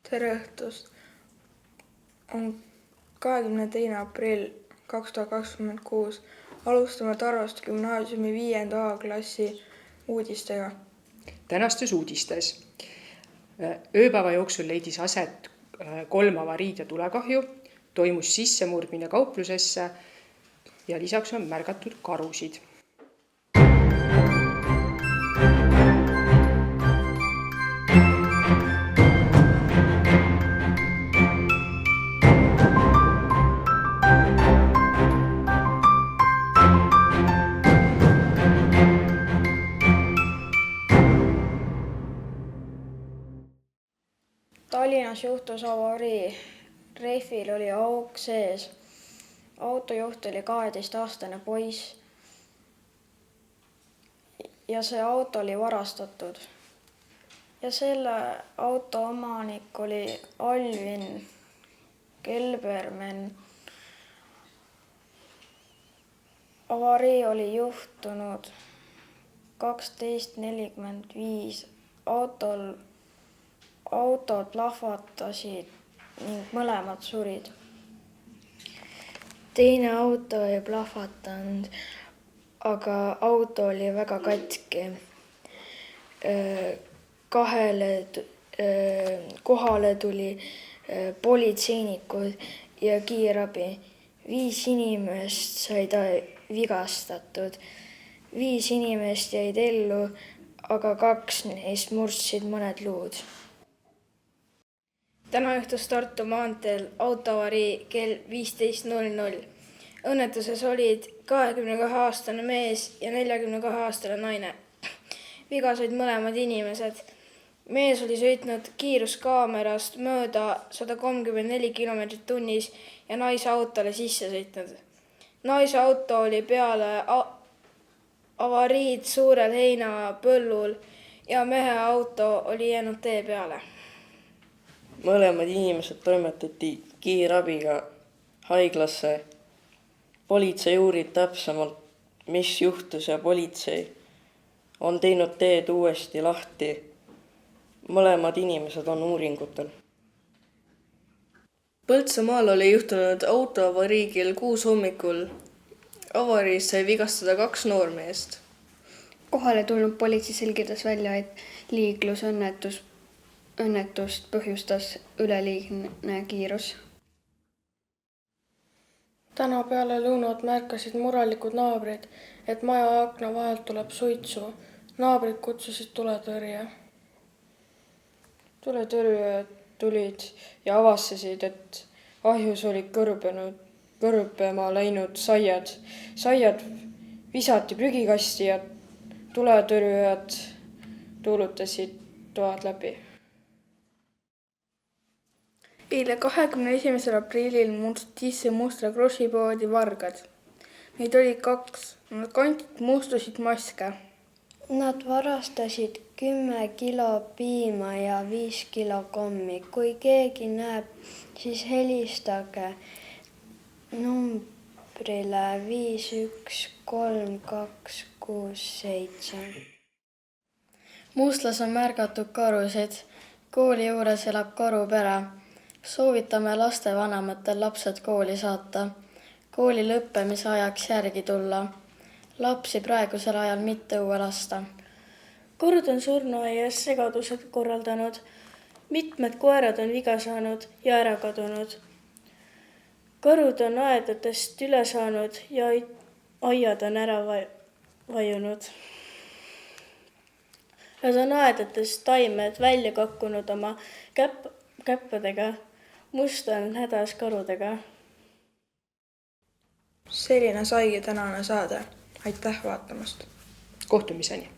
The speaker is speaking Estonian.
tere õhtust! On 22. aprill 2026. Alustame Tarvast gümnaasiumi 5. A-klassi uudistega. Tänastes uudistes. Ööpäeva jooksul leidis aset 3 avariid ja tulekahju, toimus sissemurdmine kauplusesse ja lisaks on märgatud karusid. Tallinnas juhtus avarii. Rehvil oli auk sees. Autojuht oli 12-aastane poiss ja see auto oli varastatud. Ja selle auto omanik oli Alvin Kelbermann. Avarii oli juhtunud 12:45. Autod plahvatasid ning mõlemad surid. Teine auto ei plahvatanud, aga auto oli väga katki. Kohale tuli politseinikud ja kiirabi. 5 inimest said vigastatud. 5 inimest jäid ellu, aga 2 neist murdsid mõned luud. Täna juhtus Tartu maanteel autoavarii kell 15:00. Õnnetuses olid 22-aastane mees ja 42-aastane naine. Viga said mõlemad inimesed. Mees oli sõitnud kiiruskaamerast mööda 134 km tunnis ja naise autole sisse sõitnud. Naise auto oli peale avariid suurel heinapõllul ja mehe auto oli jäänud tee peale. Mõlemad inimesed toimetati kiirabiga haiglasse. Politsei uurib täpsemalt, mis juhtus ja politsei on teinud teed uuesti lahti. Mõlemad inimesed on uuringutel. Põltsamaal oli juhtunud autoavarii kell 6 hommikul. Avariis sai vigastada 2 noormeest. Kohale tulnud politsei selgitas välja, et liiklusõnnetust põhjustas üleliigne kiirus. Täna peale lõunat märkasid murelikud naabrid, et maja akna vahelt tuleb suitsu. Naabrid kutsusid tuletõrje. Tuletõrjujad tulid ja avastasid, et ahjus olid kõrbema läinud saiad. Saiad visati prügikasti ja tuletõrjujad tuulutasid toad läbi. Eile 21. aprillil murdsid sisse Mustra grossipoodi vargad. Neid oli 2. Nad kandsid mustasid maske. Nad varastasid 10 kilo piima ja 5 kilo kommi. Kui keegi näeb, siis helistage numbrile 5132267. Mustlas on märgatud karusid. Kooli juures elab karupere. Soovitame lastevanematel lapsed kooli saata. Kooli lõppemise ajaks järgi tulla. Lapsi praegusel ajal mitte õue lasta. Karud on surnuaias segadused korraldanud. Mitmed koerad on viga saanud ja ära kadunud. Karud on aedadest üle saanud ja aiad on ära vajunud. Nad on aedadest taimed välja kakkunud oma käppadega. Must on hädas karudega. Selline saigi tänane saade. Aitäh vaatamast! Kohtumiseni!